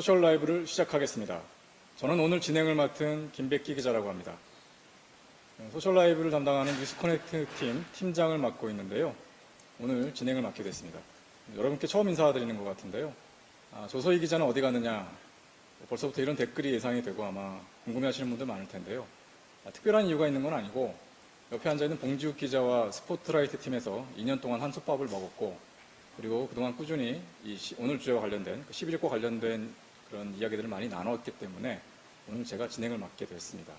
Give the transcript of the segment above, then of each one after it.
소셜 라이브를 시작하겠습니다. 저는 오늘 진행을 맡은 김백기 기자라고 합니다. 소셜 라이브를 담당하는 뉴스커넥트 팀 팀장을 맡고 있는데요. 오늘 진행을 맡게 됐습니다. 여러분께 처음 인사드리는 것 같은데요. 조서희 기자는 어디 갔느냐? 벌써부터 이런 댓글이 예상이 되고 아마 궁금해하시는 분들 많을 텐데요. 특별한 이유가 있는 건 아니고 옆에 앉아있는 봉지욱 기자와 스포트라이트 팀에서 2년 동안 한솥밥을 먹었고 그리고 그동안 꾸준히 오늘 주제와 관련된 11.19과 관련된 그런 이야기들을 많이 나눴기 때문에 오늘 제가 진행을 맡게 됐습니다.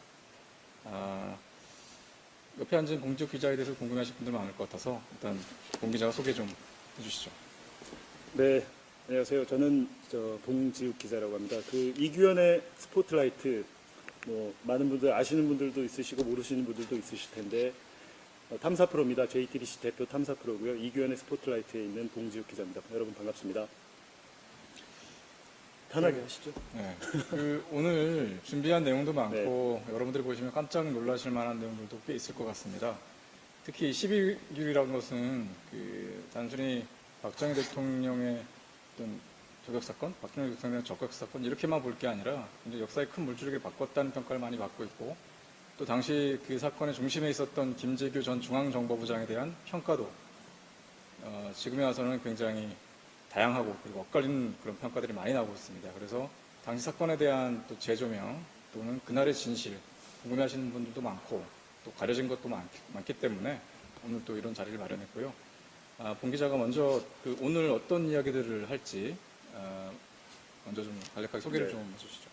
옆에 앉은 봉지욱 기자에 대해서 궁금해하실 분들 많을 것 같아서 일단 봉 기자가 소개 좀 해주시죠. 네, 안녕하세요. 저는 봉지욱 기자라고 합니다. 그 이규현의 스포트라이트 많은 분들 아시는 분들도 있으시고 모르시는 분들도 있으실 텐데 탐사 프로입니다. JTBC 대표 탐사 프로고요. 이규현의 스포트라이트에 있는 봉지욱 기자입니다. 여러분 반갑습니다. 편하게 하시죠. 네. 오늘 준비한 내용도 많고 여러분들이 보시면 깜짝 놀라실 만한 내용들도 꽤 있을 것 같습니다. 특히 11.6이라는 것은 단순히 박정희 대통령의 어떤 저격 사건, 박정희 대통령의 적격 사건 이렇게만 볼 게 아니라 이제 역사의 큰 물줄기를 바꿨다는 평가를 많이 받고 있고 또 당시 그 사건의 중심에 있었던 김재규 전 중앙정보부장에 대한 평가도 지금에 와서는 굉장히 다양하고 그리고 엇갈리는 그런 평가들이 많이 나오고 있습니다. 그래서 당시 사건에 대한 또 재조명 또는 그날의 진실 궁금해하시는 분들도 많고 또 가려진 것도 많기 때문에 오늘 또 이런 자리를 마련했고요. 봉 기자가 먼저 오늘 어떤 이야기들을 할지 먼저 좀 간략하게 소개를 좀 해주시죠.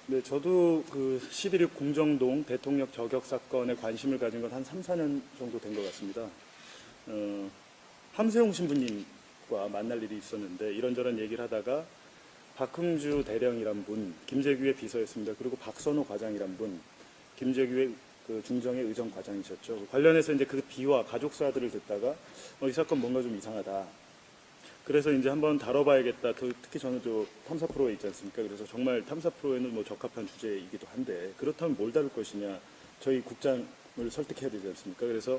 네, 저도 11.6 공정동 대통령 저격 사건에 관심을 가진 건 한 3, 4년 정도 된 것 같습니다. 함세용 신부님과 만날 일이 있었는데 이런저런 얘기를 하다가 박흥주 대령이란 분, 김재규의 비서였습니다. 그리고 박선호 과장이란 분, 김재규의 중정의 의정 과장이셨죠. 관련해서 이제 그 비화 가족사들을 듣다가 이 사건 뭔가 좀 이상하다. 그래서 이제 한번 다뤄봐야겠다. 특히 저는 탐사 프로에 있지 않습니까? 그래서 정말 탐사 프로에는 적합한 주제이기도 한데 그렇다면 뭘 다룰 것이냐? 저희 국장을 설득해야 되지 않습니까? 그래서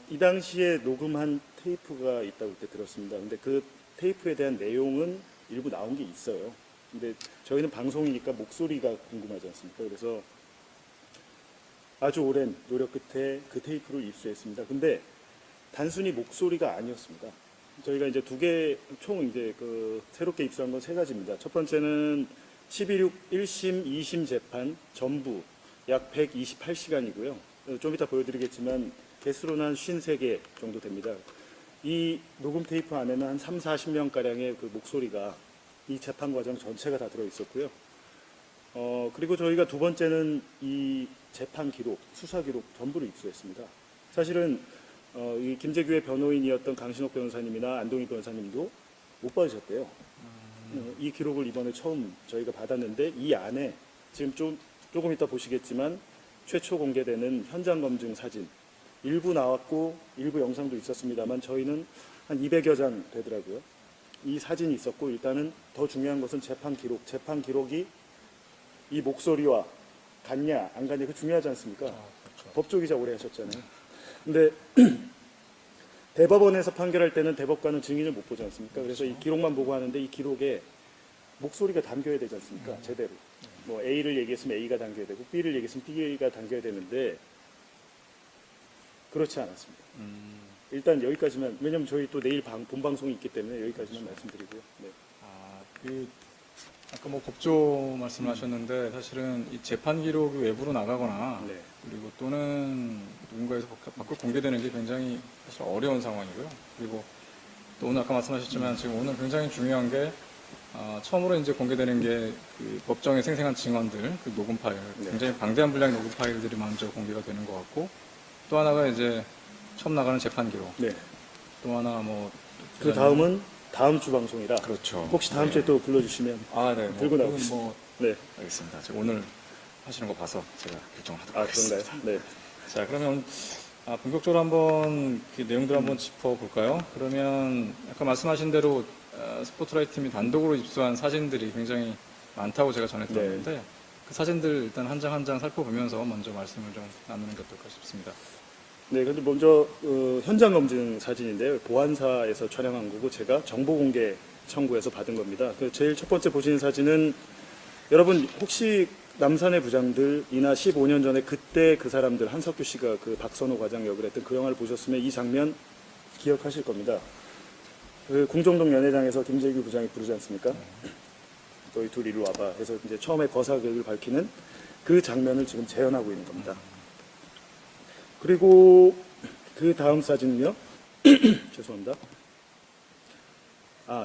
이 당시에 녹음한 테이프가 있다고 그때 들었습니다. 근데 그 테이프에 대한 내용은 일부 나온 게 있어요. 근데 저희는 방송이니까 목소리가 궁금하지 않습니까? 그래서 아주 오랜 노력 끝에 그 테이프를 입수했습니다. 근데 단순히 목소리가 아니었습니다. 저희가 이제 총 이제 새롭게 입수한 건 3가지입니다. 첫 번째는 11.6 1심, 2심 재판 전부 약 128시간이고요. 좀 이따 보여드리겠지만 개수로는 한 53개 정도 됩니다. 이 녹음 테이프 안에는 한 3, 40명가량의 목소리가 이 재판 과정 전체가 다 들어있었고요. 그리고 저희가 두 번째는 이 재판 기록, 수사 기록 전부를 입수했습니다. 사실은 이 김재규의 변호인이었던 강신옥 변호사님이나 안동희 변호사님도 못 받으셨대요. 이 기록을 이번에 처음 저희가 받았는데 이 안에 지금 조금 이따 보시겠지만 최초 공개되는 현장 검증 사진 일부 나왔고 일부 영상도 있었습니다만 저희는 한 200여 장 되더라고요. 이 사진이 있었고 일단은 더 중요한 것은 재판 기록이 이 목소리와 같냐 안 같냐 그 중요하지 않습니까? 그렇죠. 법조기자 오래 하셨잖아요. 근데 대법원에서 판결할 때는 대법관은 증인을 못 보지 않습니까? 그래서 이 기록만 보고 하는데 이 기록에 목소리가 담겨야 되지 않습니까? 제대로. A를 얘기했으면 A가 담겨야 되고 B를 얘기했으면 B가 담겨야 되는데 그렇지 않았습니다. 일단 여기까지만, 왜냐면 저희 또 내일 본방송이 있기 때문에 여기까지만 말씀드리고요. 네. 아까 법조 말씀을 하셨는데 사실은 이 재판 기록이 외부로 나가거나 그리고 또는 누군가에서 밖으로 공개되는 게 굉장히 사실 어려운 상황이고요. 그리고 또 오늘 아까 말씀하셨지만 지금 오늘 굉장히 중요한 게 처음으로 이제 공개되는 게 법정의 생생한 증언들, 녹음 파일, 굉장히 방대한 분량의 녹음 파일들이 먼저 공개가 되는 것 같고 또 하나가 이제 처음 나가는 재판 기록. 또 하나 그 다음은 다음 주 방송이라. 그렇죠. 혹시 다음 주에 또 불러주시면 들고 나오겠습니다. 네, 알겠습니다. 제가 오늘 하시는 거 봐서 제가 결정을 하도록 하겠습니다. 네. 자, 그러면 본격적으로 한번 내용들 한번 짚어볼까요? 그러면 아까 말씀하신 대로 스포트라이트 팀이 단독으로 입수한 사진들이 굉장히 많다고 제가 전해 들었는데 그 사진들 일단 한 장 한 장 살펴보면서 먼저 말씀을 좀 나누는 게 어떨까 싶습니다. 네, 근데 먼저 현장 검증 사진인데요. 보안사에서 촬영한 거고 제가 정보 공개 청구해서 받은 겁니다. 그 제일 첫 번째 보시는 사진은 여러분 혹시 남산의 부장들이나 15년 전에 그때 그 사람들 한석규 씨가 그 박선호 과장 역을 했던 그 영화를 보셨으면 이 장면 기억하실 겁니다. 그 궁정동 연회장에서 김재규 부장이 부르지 않습니까? 너희 둘 이리 와봐 해서 이제 처음에 거사극을 밝히는 그 장면을 지금 재현하고 있는 겁니다. 그리고 그 다음 사진은요. 죄송합니다.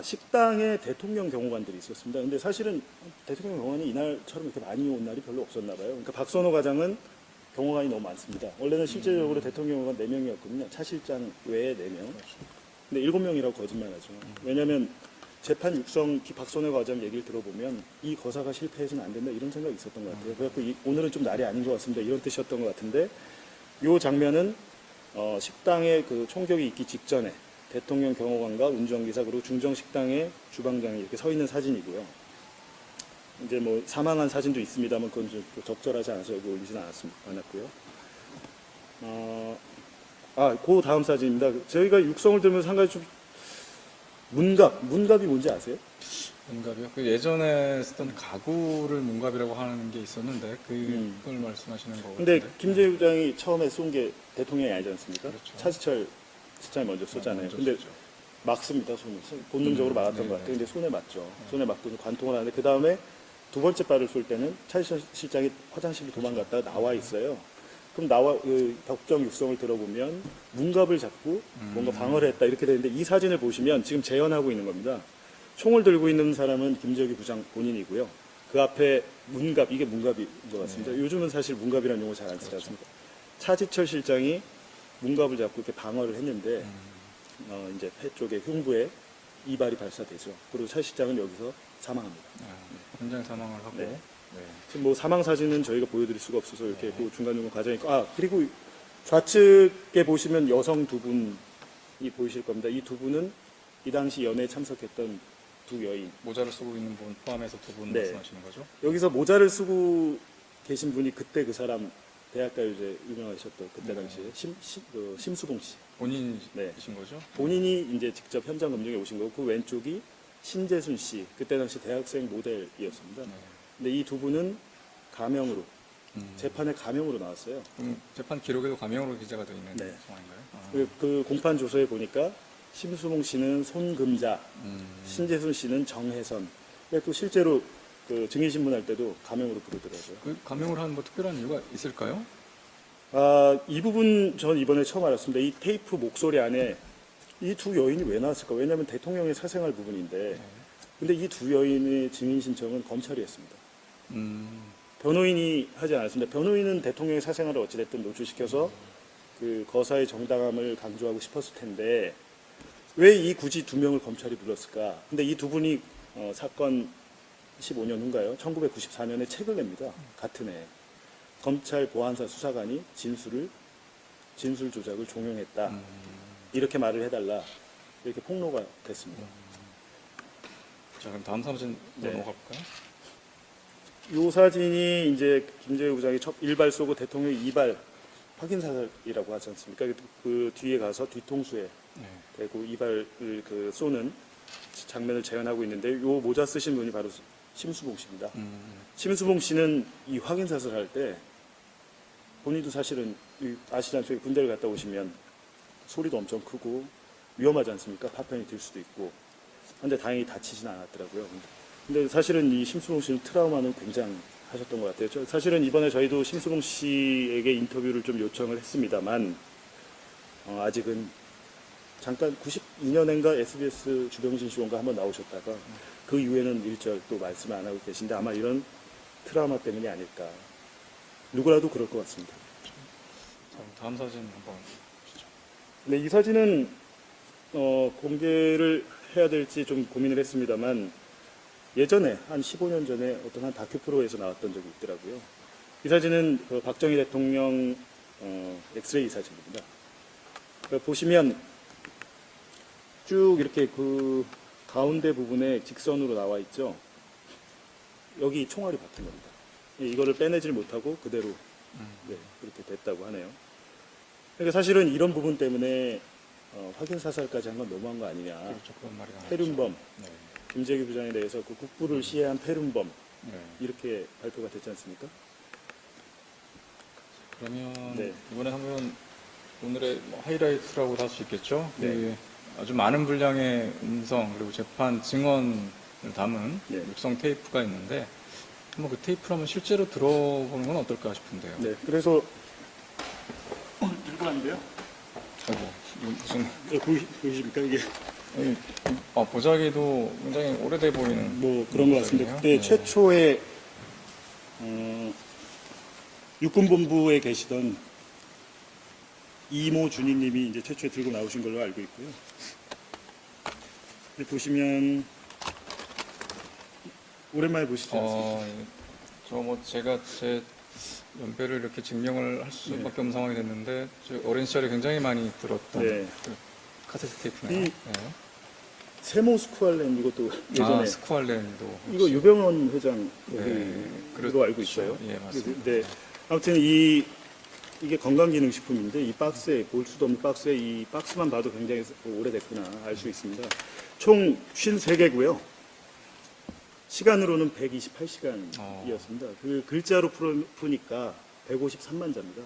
식당에 대통령 경호관들이 있었습니다. 근데 사실은 대통령 경호관이 이날처럼 이렇게 많이 온 날이 별로 없었나 봐요. 그러니까 박선호 과장은 경호관이 너무 많습니다. 원래는 실제적으로 대통령 경호관 4명이었거든요. 차 실장 외에 4명. 근데 7명이라고 거짓말하죠. 왜냐하면 재판 육성 박선호 과장 얘기를 들어보면 이 거사가 실패해서는 안 된다 이런 생각이 있었던 것 같아요. 그래서 오늘은 좀 날이 아닌 것 같습니다. 이런 뜻이었던 것 같은데 이 장면은 식당에 그 총격이 있기 직전에 대통령 경호관과 운전기사 그리고 중정식당의 주방장이 이렇게 서 있는 사진이고요. 이제 뭐 사망한 사진도 있습니다만 그건 좀 적절하지 않아서 여기 올리지는 않았고요. 그 다음 사진입니다. 저희가 육성을 들으면서 한 가지 좀 문갑이 뭔지 아세요? 문갑이요? 그 예전에 쓰던 가구를 문갑이라고 하는 게 있었는데 그걸 말씀하시는 거거든요. 근데 김재규 부장이 처음에 쏜 게 대통령이 아니지 않습니까? 그렇죠. 차지철 실장이 먼저 쏘잖아요. 먼저 근데 쏘죠. 막습니다, 손을. 본능적으로 막았던 것 같아요. 네. 근데 손에 맞죠. 손에 맞고 관통을 하는데 그 다음에 두 번째 발을 쏠 때는 차지철 실장이 화장실로 도망갔다가 나와 있어요. 그럼 법정 육성을 들어보면 문갑을 잡고 뭔가 방어를 했다 이렇게 되는데 이 사진을 보시면 지금 재현하고 있는 겁니다. 총을 들고 있는 사람은 김재규 부장 본인이고요. 그 앞에 문갑, 이게 문갑인 것 같습니다. 요즘은 사실 문갑이라는 용어 잘 안 쓰지 않습니까? 차지철 실장이 문갑을 잡고 이렇게 방어를 했는데 이제 폐 쪽에 흉부에 이발이 발사되죠. 그리고 차 실장은 여기서 사망합니다. 현장 사망을 하고 네. 지금 뭐 사망 사진은 저희가 보여드릴 수가 없어서 이렇게 그 중간중간 과정이 있고 그리고 좌측에 보시면 여성 두 분이 보이실 겁니다. 이 두 분은 이 당시 연회에 참석했던 두 여인. 모자를 쓰고 있는 분 포함해서 두 분 네. 말씀하시는 거죠? 여기서 모자를 쓰고 계신 분이 그때 그 사람 대학가요제 유명하셨던 그때 당시에 심수봉 씨. 본인이신 네. 거죠? 본인이 이제 직접 현장 검증에 오신 거고 그 왼쪽이 신재순 씨. 그때 당시 대학생 모델이었습니다. 근데 이 두 분은 가명으로 재판에 가명으로 나왔어요. 그럼 재판 기록에도 가명으로 기재가 되어 있는 네. 상황인가요? 그 공판 조서에 보니까 심수봉 씨는 손금자, 신재순 씨는 정혜선. 또 실제로 그 증인신문할 때도 가명으로 부르더라고요. 그 가명을 하는 뭐 특별한 이유가 있을까요? 이 부분 전 이번에 처음 알았습니다. 이 테이프 목소리 안에 이 두 여인이 왜 나왔을까? 왜냐하면 대통령의 사생활 부분인데 근데 이 두 여인의 증인 신청은 검찰이 했습니다. 변호인이 하지 않았습니다. 변호인은 대통령의 사생활을 어찌됐든 노출시켜서 그 거사의 정당함을 강조하고 싶었을 텐데 왜 굳이 두 명을 검찰이 불렀을까? 근데 이 두 분이 사건 15년 후인가요? 1994년에 책을 냅니다. 같은 해. 검찰 보안사 수사관이 진술 조작을 종용했다. 이렇게 말을 해달라. 이렇게 폭로가 됐습니다. 자, 그럼 다음 사진 넘어가 볼까요? 이 사진이 이제 김재규 부장이 첫 1발 쏘고 대통령이 2발 확인 사살이라고 하지 않습니까? 그 뒤에 가서 뒤통수에 대고 2발을 그 쏘는 장면을 재현하고 있는데 이 모자 쓰신 분이 바로 심수봉 씨입니다. 심수봉 씨는 이 확인 사살할 때 본인도 사실은 아시지 않습니까? 군대를 갔다 오시면 소리도 엄청 크고 위험하지 않습니까? 파편이 들 수도 있고. 근데 다행히 다치진 않았더라고요. 근데 사실은 이 심수봉 씨는 트라우마는 굉장하셨던 것 같아요. 사실은 이번에 저희도 심수봉 씨에게 인터뷰를 좀 요청을 했습니다만 아직은 잠깐 92년인가 SBS 주병진 씨가 한번 나오셨다가 그 이후에는 일절 또 말씀을 안 하고 계신데 아마 이런 트라우마 때문이 아닐까. 누구라도 그럴 것 같습니다. 자, 다음 사진 한번 보시죠. 네, 이 사진은 공개를 해야 될지 좀 고민을 했습니다만 예전에 한 15년 전에 어떤 한 다큐 프로에서 나왔던 적이 있더라고요. 이 사진은 그 박정희 대통령 엑스레이 사진입니다. 보시면 쭉 이렇게 그 가운데 부분에 직선으로 나와 있죠. 여기 총알이 박힌 겁니다. 이거를 빼내질 못하고 그대로 그렇게 됐다고 하네요. 그러니까 사실은 이런 부분 때문에 확인 사살까지 한 건 너무한 거 아니냐. 그렇죠. 그런 말이 나왔죠. 해륜범. 네. 김재규 부장에 대해서 그 국부를 시해한 패륜범 네. 이렇게 발표가 됐지 않습니까? 그러면 네. 이번에 한번 오늘의 뭐 하이라이트라고 할 수 있겠죠. 네. 그 아주 많은 분량의 음성 그리고 재판 증언을 담은 네. 육성 테이프가 있는데 한번 그 테이프를 한번 실제로 들어보는 건 어떨까 싶은데요. 네. 그래서 들고 왔는데요. 아이고, 이거 무슨 네, 보이십니까 이게? 보자기도 굉장히 오래돼 보이는 뭐 그런 것 같습니다. 모자이네요. 그때 최초의 육군본부에 계시던 이모 주님님이 이제 최초에 들고 나오신 걸로 알고 있고요. 보시면 오랜만에 보시지 않습니까? 저 제가 제 연배를 이렇게 증명을 할 수밖에 없는 상황이 됐는데 저 어린 시절에 굉장히 많이 들었던 네. 그 카세트 테이프네요. 이 세모 스쿠알렌 이것도 예전에 스쿠알렌도 이거 유병헌 회장 네, 여기로 알고 있어요. 예, 맞습니다. 네. 아무튼 이게 건강기능식품인데 이 박스에 볼 수도 없는 박스에 이 박스만 봐도 굉장히 오래됐구나 알 수 있습니다. 총 53개고요. 시간으로는 128시간이었습니다. 그 글자로 푸니까 153만 자입니다.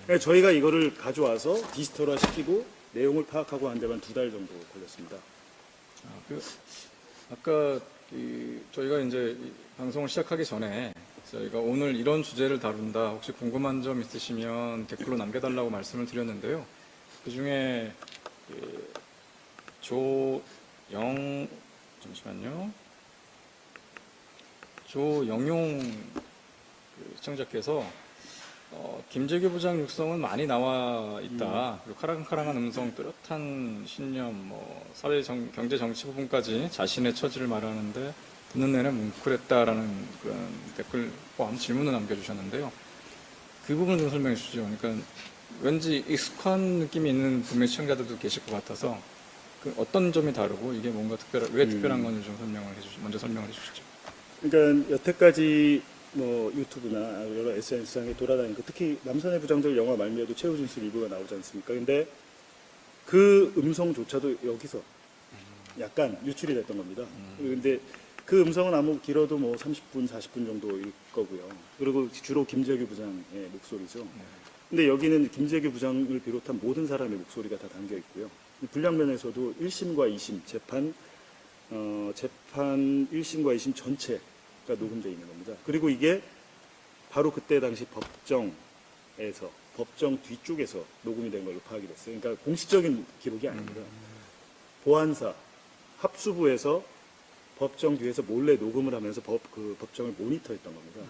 그러니까 저희가 이거를 가져와서 디지털화 시키고 내용을 파악하고 한 데만 2달 정도 걸렸습니다. 아까 저희가 이제 이 방송을 시작하기 전에 저희가 오늘 이런 주제를 다룬다. 혹시 궁금한 점 있으시면 댓글로 남겨달라고 말씀을 드렸는데요. 그 중에 조영용 시청자께서 김재규 부장 육성은 많이 나와 있다. 그리고 카랑카랑한 음성, 뚜렷한 신념, 경제 정치 부분까지 자신의 처지를 말하는데 듣는 내내 뭉클했다라는 그런 댓글 포함 질문을 남겨주셨는데요. 그 부분 좀 설명해 주시죠. 그러니까 왠지 익숙한 느낌이 있는 분명 시청자들도 계실 것 같아서 그 어떤 점이 다르고 이게 뭔가 왜 특별한 건지 좀 먼저 설명을 해주시죠. 그러니까 여태까지 뭐 유튜브나 여러 SNS상에 돌아다니고 특히 남산의 부장들 영화 말미에도 최우진수 일부가 나오지 않습니까? 근데 그 음성조차도 여기서 약간 유출이 됐던 겁니다. 근데 그 음성은 아무 길어도 뭐 30분, 40분 정도일 거고요. 그리고 주로 김재규 부장의 목소리죠. 근데 여기는 김재규 부장을 비롯한 모든 사람의 목소리가 다 담겨 있고요. 분량면에서도 1심과 2심 재판 1심과 2심 전체가 녹음되어 있는 겁니다. 그리고 이게 바로 그때 당시 법정 뒤쪽에서 녹음이 된 걸로 파악이 됐어요. 그러니까 공식적인 기록이 아닙니다. 보안사, 합수부에서 법정 뒤에서 몰래 녹음을 하면서 법정을 모니터했던 겁니다.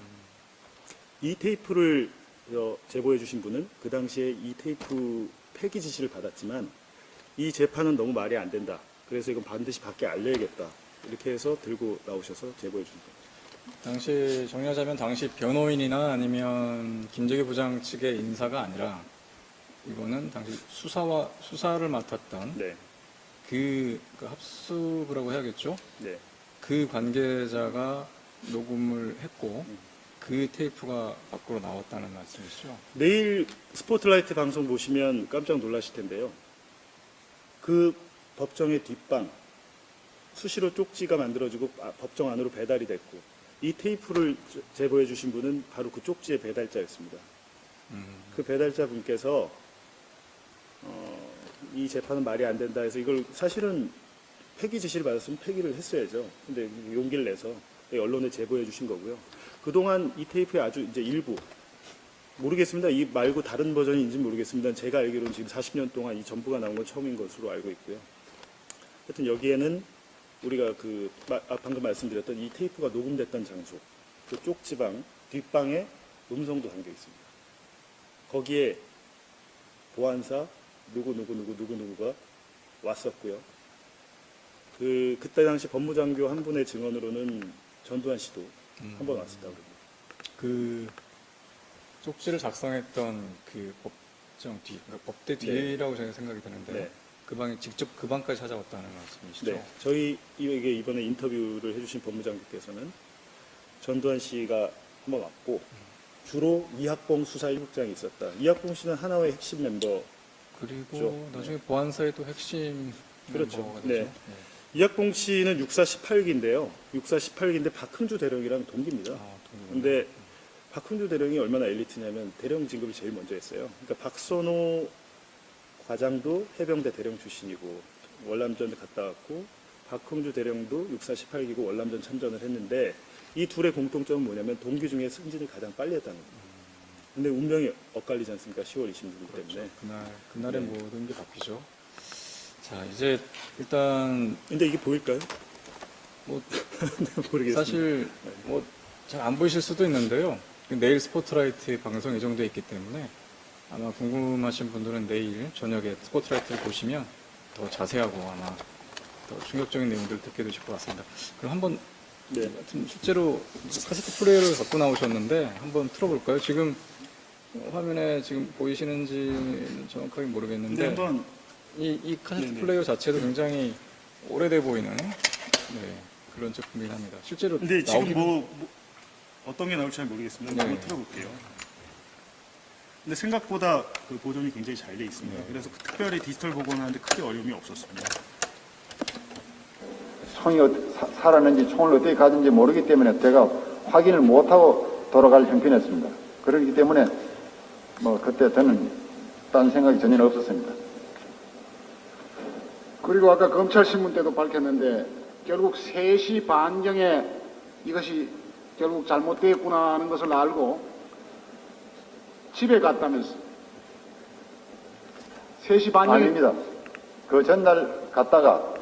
이 테이프를 제보해 주신 분은 그 당시에 이 테이프 폐기 지시를 받았지만 이 재판은 너무 말이 안 된다. 그래서 이건 반드시 밖에 알려야겠다. 이렇게 해서 들고 나오셔서 제보해 주신 겁니다. 당시 정리하자면 당시 변호인이나 아니면 김재규 부장 측의 인사가 아니라 이거는 당시 수사를 맡았던 네. 그 합수부라고 해야겠죠? 네. 그 관계자가 녹음을 했고 그 테이프가 밖으로 나왔다는 말씀이시죠? 내일 스포트라이트 방송 보시면 깜짝 놀라실 텐데요. 그 법정의 뒷방 수시로 쪽지가 만들어지고 법정 안으로 배달이 됐고 이 테이프를 제보해 주신 분은 바로 그 쪽지의 배달자였습니다. 그 배달자 분께서 이 재판은 말이 안 된다 해서 이걸 사실은 폐기 지시를 받았으면 폐기를 했어야죠. 근데 용기를 내서 언론에 제보해 주신 거고요. 그동안 이 테이프의 아주 이제 일부 모르겠습니다. 이 말고 다른 버전인지 모르겠습니다. 제가 알기로는 지금 40년 동안 이 전부가 나온 건 처음인 것으로 알고 있고요. 하여튼 여기에는 우리가 방금 말씀드렸던 이 테이프가 녹음됐던 장소, 그 쪽지방, 뒷방에 음성도 담겨 있습니다. 거기에 보안사 누구누구가 왔었고요. 그때 당시 법무장교 한 분의 증언으로는 전두환 씨도 한 번 왔었다고 합니다. 그 쪽지를 작성했던 그 법정 뒤, 그러니까 법대 뒤라고 저는 생각이 드는데 네. 그 방에 직접 그 방까지 찾아왔다는 말씀이시죠? 네, 저희 이번에 인터뷰를 해주신 법무장관께서는 전두환 씨가 한번 왔고 주로 이학봉 수사 1국장이 있었다. 이학봉 씨는 하나의 핵심 멤버. 그리고 그렇죠. 나중에 보안사의 또 핵심 그렇죠. 멤버가 네. 되죠. 이학봉 씨는 육사 18기인데요. 육사 18기인데 박흥주 대령이랑 동기입니다. 근데 박흥주 대령이 얼마나 엘리트냐면 대령 진급을 제일 먼저 했어요. 그러니까 박선호 과장도 해병대 대령 출신이고 월남전 갔다 왔고 박흥주 대령도 육사 18기고 월남전 참전을 했는데 이 둘의 공통점은 뭐냐면 동기 중에 승진을 가장 빨리 했다는 겁니다. 근데 운명이 엇갈리지 않습니까? 10월 26일 때문에. 그날에 모든 게 바뀌죠. 자, 이제 일단 근데 이게 보일까요? 뭐 모르겠습니다. 사실 뭐 잘 안 보이실 수도 있는데요. 내일 스포트라이트 방송 예정돼 있기 때문에 아마 궁금하신 분들은 내일 저녁에 스포트라이트를 보시면 더 자세하고 아마 더 충격적인 내용들을 듣게 되실 것 같습니다. 그럼 한번 네. 하여튼 실제로 카세트 플레이어를 갖고 나오셨는데 한번 틀어볼까요? 지금 화면에 지금 보이시는지는 정확하게 모르겠는데 네, 한번 이 카세트 네네. 플레이어 자체도 굉장히 오래돼 보이는 그런 제품이긴 합니다. 실제로 근데 나오기도 지금 뭐 어떤 게 나올지 잘 모르겠습니다. 네. 한번 틀어볼게요. 근데 생각보다 그 보존이 굉장히 잘 돼 있습니다. 네. 그래서 특별히 디지털 복원하는데 크게 어려움이 없었습니다. 총이 살았는지 총을 어떻게 가진지 모르기 때문에 제가 확인을 못하고 돌아갈 형편이었습니다. 그렇기 때문에 뭐 그때 저는 딴 생각이 전혀 없었습니다. 그리고 아까 검찰신문 때도 밝혔는데 결국 3시 반경에 이것이 결국 잘못되었구나 하는 것을 알고 집에 갔다면서 3시 반경에 아닙니다. 그 전날 갔다가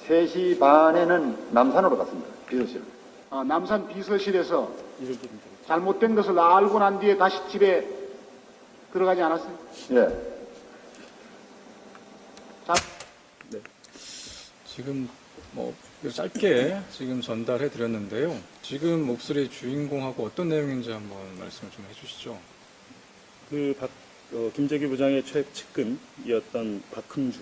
3시 반에는 남산으로 갔습니다. 비서실. 남산 비서실에서 이럴 때 잘못된 것을 알고 난 뒤에 다시 집에 들어가지 않았어요? 예. 지금 뭐 짧게 지금 전달해 드렸는데요. 지금 목소리의 주인공하고 어떤 내용인지 한번 말씀을 좀 해주시죠. 김재규 부장의 최측근이었던 박흥주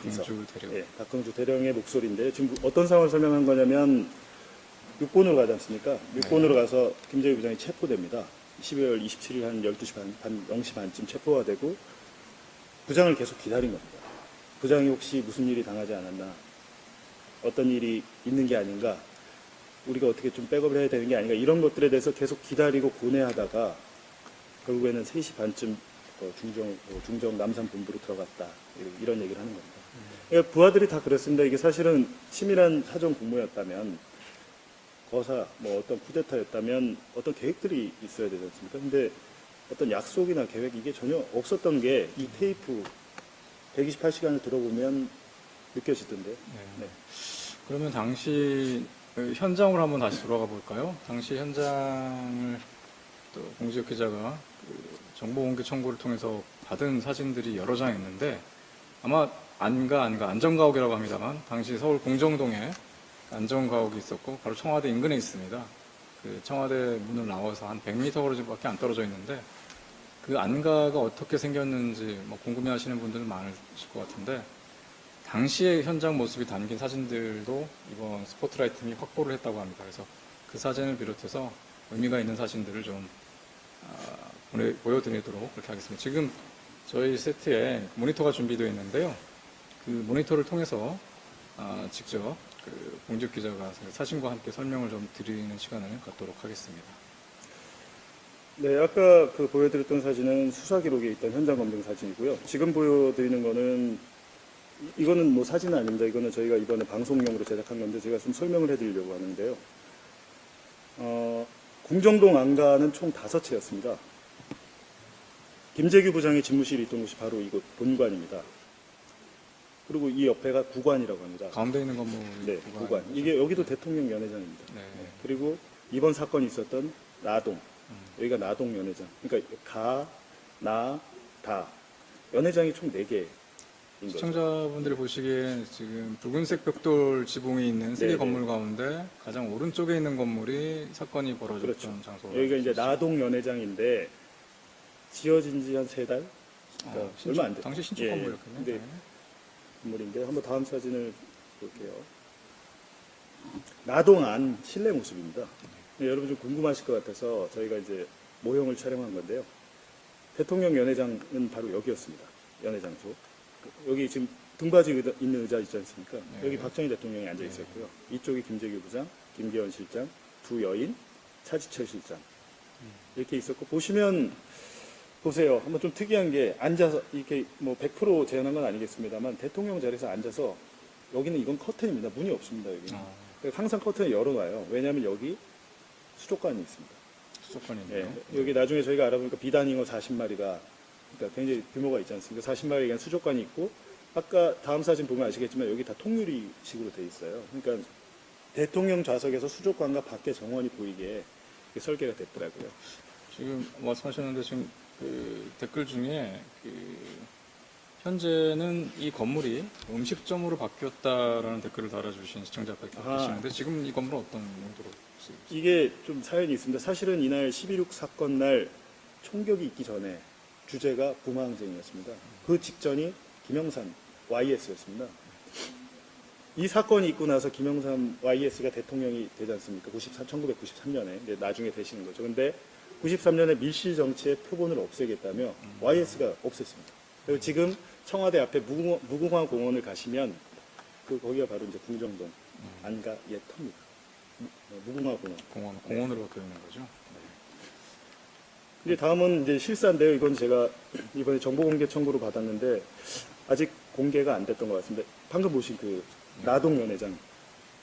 비서. 박흥주 대령. 예, 박흥주 대령의 목소리인데 지금 어떤 상황을 설명한 거냐면 육본으로 가지 않습니까? 육본으로 가서 김재규 부장이 체포됩니다. 12월 27일 한 12시 반 0시 반쯤 체포가 되고 부장을 계속 기다린 겁니다. 부장이 혹시 무슨 일이 당하지 않았나, 어떤 일이 있는 게 아닌가, 우리가 어떻게 좀 백업을 해야 되는 게 아닌가, 이런 것들에 대해서 계속 기다리고 고뇌하다가 결국에는 3시 반쯤 중정 남산 본부로 들어갔다, 이런 얘기를 하는 겁니다. 그러니까 부하들이 다 그랬습니다. 이게 사실은 치밀한 사정 공모였다면, 거사, 뭐 어떤 쿠데타였다면 어떤 계획들이 있어야 되지 않습니까? 근데 어떤 약속이나 계획, 이게 전혀 없었던 게 이 테이프 128시간을 들어보면 느껴지던데요. 네. 그러면 당시 현장으로 한번 다시 돌아가 볼까요? 당시 현장을 또 공지혁 기자가 정보 공개 청구를 통해서 받은 사진들이 여러 장 있는데 아마 안전가옥이라고 합니다만 당시 서울 공정동에 안전가옥이 있었고 바로 청와대 인근에 있습니다. 그 청와대 문을 나와서 한 100m밖에 안 떨어져 있는데 그 안가가 어떻게 생겼는지 뭐 궁금해하시는 분들은 많으실 것 같은데 당시의 현장 모습이 담긴 사진들도 이번 스포트라이트 팀이 확보를 했다고 합니다. 그래서 그 사진을 비롯해서 의미가 있는 사진들을 좀 보여드리도록 그렇게 하겠습니다. 지금 저희 세트에 모니터가 준비되어 있는데요. 그 모니터를 통해서 직접 공지혁 기자가 사진과 함께 설명을 좀 드리는 시간을 갖도록 하겠습니다. 네, 아까 보여드렸던 사진은 수사 기록에 있던 현장 검증 사진이고요. 지금 보여드리는 거는 이거는 뭐 사진은 아닙니다. 이거는 저희가 이번에 방송용으로 제작한 건데 제가 좀 설명을 해드리려고 하는데요. 공정동 안가는 총 5채였습니다. 김재규 부장의 집무실이 있던 곳이 바로 이곳 본관입니다. 그리고 이 옆에가 구관이라고 합니다. 가운데 있는 건물. 네, 구관. 이게 여기도 대통령 연회장입니다. 네. 그리고 이번 사건이 있었던 나동. 여기가 나동 연회장. 그러니까 가, 나, 다. 연회장이 총 4개인 거죠. 시청자분들이 보시기엔 지금 붉은색 벽돌 지붕이 있는 3개 네네. 건물 가운데 가장 오른쪽에 있는 건물이 사건이 벌어졌던 그렇죠. 장소로. 여기가 이제 나동 연회장인데 지어진 지 한 3달? 그러니까 얼마 안 됐죠. 당시 신축 예, 건물이었군요. 네. 건물인데 한번 다음 사진을 볼게요. 나동 안 실내 모습입니다. 네, 여러분 좀 궁금하실 것 같아서 저희가 이제 모형을 촬영한 건데요. 대통령 연회장은 바로 여기였습니다. 연회장소. 여기 지금 등받이 있는 의자 있지 않습니까? 네. 여기 박정희 대통령이 앉아 있었고요. 이쪽이 김재규 부장, 김기현 실장, 두 여인, 차지철 실장 이렇게 있었고 보시면 보세요. 한번 좀 특이한 게 앉아서 이렇게 뭐 100% 재현한 건 아니겠습니다만 대통령 자리에서 앉아서 여기는 이건 커튼입니다. 문이 없습니다. 여기. 아, 그래서 항상 커튼을 열어놔요. 왜냐하면 여기 수족관이 있습니다. 수족관이 예, 있네요. 여기 나중에 저희가 알아보니까 비단잉어 40마리가 그러니까 굉장히 규모가 있지 않습니까? 40마리에 대한 수족관이 있고 아까 다음 사진 보면 아시겠지만 여기 다 통유리식으로 돼 있어요. 그러니까 대통령 좌석에서 수족관과 밖에 정원이 보이게 이렇게 설계가 됐더라고요. 지금 말씀하셨는데 지금 그 댓글 중에 그 현재는 이 건물이 음식점으로 바뀌었다라는 댓글을 달아주신 시청자분이 아하. 계시는데 지금 이 건물은 어떤 용도로 쓰고 있어요? 이게 좀 사연이 있습니다. 사실은 이날 11.6 사건 날 총격이 있기 전에 주제가 부마항쟁이었습니다. 그 직전이 김영삼 YS였습니다. 이 사건이 있고 나서 김영삼 YS가 대통령이 되지 않습니까? 1993년에 나중에 되시는 거죠. 근데 93년에 밀실 정치의 표본을 없애겠다며 YS가 없앴습니다. 그리고 지금 청와대 앞에 무궁화 공원을 가시면 거기가 바로 이제 궁정동 안가 옛 터입니다. 무궁화 공원. 공원으로 바뀌어 있는 거죠. 이제 다음은 이제 실사인데요. 이건 제가 이번에 정보공개 청구로 받았는데 아직 공개가 안 됐던 것 같습니다. 방금 보신 그 나동 연회장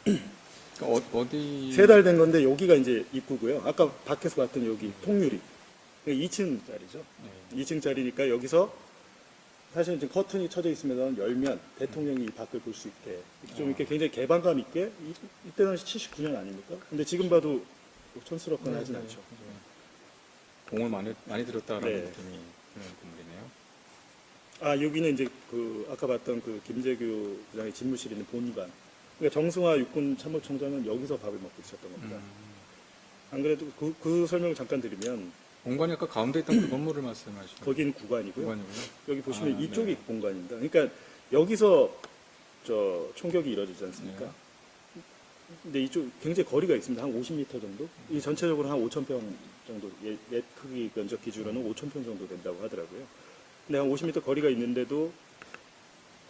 그러니까 어디 3달 된 건데 여기가 이제 입구고요. 아까 밖에서 봤던 여기 통유리 2층짜리죠. 네. 2층짜리니까 여기서 사실은 지금 커튼이 쳐져 있으면 열면 대통령이 이 밖을 볼 수 있게 좀 이렇게 굉장히 개방감 있게 이때는 79년 아닙니까? 근데 지금 봐도 촌스럽거나 하진 않죠. 공을 많이 들였다라는 네. 느낌이 드는 건물이네요. 아 여기는 이제 그 아까 봤던 그 김재규 부장의 집무실이 있는 본관. 그러니까 정승화 육군 참모총장은 여기서 밥을 먹고 있었던 겁니다. 안 그래도 그 설명을 잠깐 드리면 공간이 아까 가운데 있던 그 건물을 말씀하시는 거기는 구관이고요. 공간이고요. 여기 보시면 아, 이쪽이 네. 본관입니다. 그러니까 여기서 저 총격이 이루어지지 않습니까? 네. 근데 이쪽 굉장히 거리가 있습니다. 한 50m 정도? 이 전체적으로 한 5,000평 정도, 옛 크기 면적 기준으로는 5,000평 정도 된다고 하더라고요. 근데 한 50m 거리가 있는데도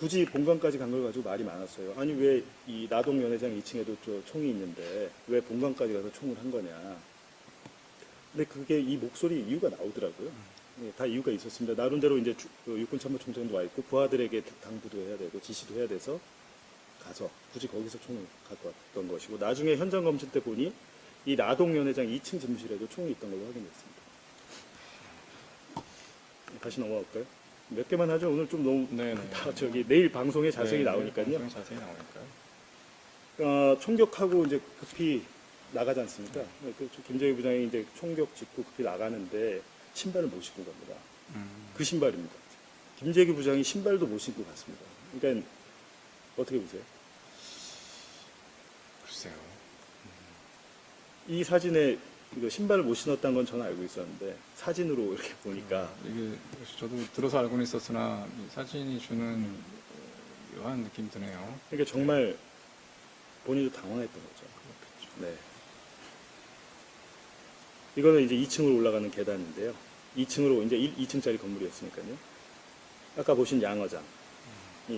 굳이 본관까지 간 걸 가지고 말이 많았어요. 아니 왜 이 나동 연회장 2층에도 저 총이 있는데 왜 본관까지 가서 총을 한 거냐. 근데 그게 이 목소리 이유가 나오더라고요. 네, 다 이유가 있었습니다. 나름대로 이제 육군 참모총장도 와 있고 부하들에게 당부도 해야 되고 지시도 해야 돼서 가서 굳이 거기서 총을 갖고 왔던 것이고 나중에 현장 검증 때 보니 이 나동 연회장 2층 집무실에도 총이 있던 걸로 확인됐습니다. 다시 넘어갈까요? 몇 개만 하죠. 오늘 좀 너무 네네. 다 저기 내일 방송에 자세히 나오니까요. 방송에 자세히 나오니까요. 총격하고 이제 급히 나가지 않습니까? 김재규 부장이 이제 총격 직후 급히 나가는데 신발을 못 신고 갑니다. 그 신발입니다. 김재규 부장이 신발도 못 신고 갔습니다. 그러니까 어떻게 보세요? 글쎄요. 이 사진에 이거 신발을 못 신었다는 건 저는 알고 있었는데 사진으로 이렇게 보니까 이게 저도 들어서 알고는 있었으나 이 사진이 주는 묘한 느낌이 드네요. 그러니까 정말 본인도 당황했던 거죠. 네. 이거는 이제 2층으로 올라가는 계단인데요. 2층으로 이제 2층짜리 건물이었으니까요. 아까 보신 양어장이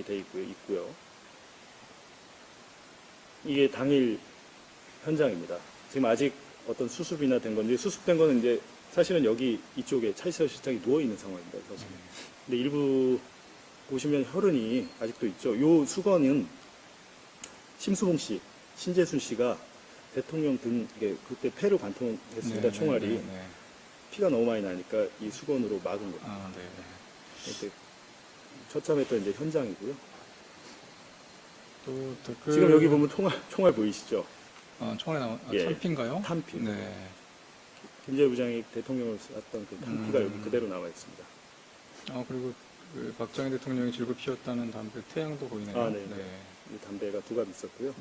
돼 있고요. 이게 당일 현장입니다. 지금 아직 어떤 수습이나 된 건지 수습된 거는 이제 사실은 여기 이쪽에 차이서 실장이 누워 있는 상황입니다. 사실. 근데 일부 보시면 혈흔이 아직도 있죠. 요 수건은 심수봉 씨, 신재순 씨가 대통령 등 이게 그때 폐로 관통했습니다. 네, 총알이 네, 네. 피가 너무 많이 나니까 이 수건으로 막은 거예요. 아, 네. 그때 처참했던 이제 현장이고요. 또 댓글 지금 여기 보면 총알 보이시죠? 총에 나온 예. 탄피인가요? 탄피. 네. 김재규 부장이 대통령을 쐈던 그 탄피가 여기 그대로 나와 있습니다. 그리고 그 박정희 대통령이 줄곧 피웠다는 담배 태양도 보이네요. 아, 네. 이 담배가 두 갑 있었고요.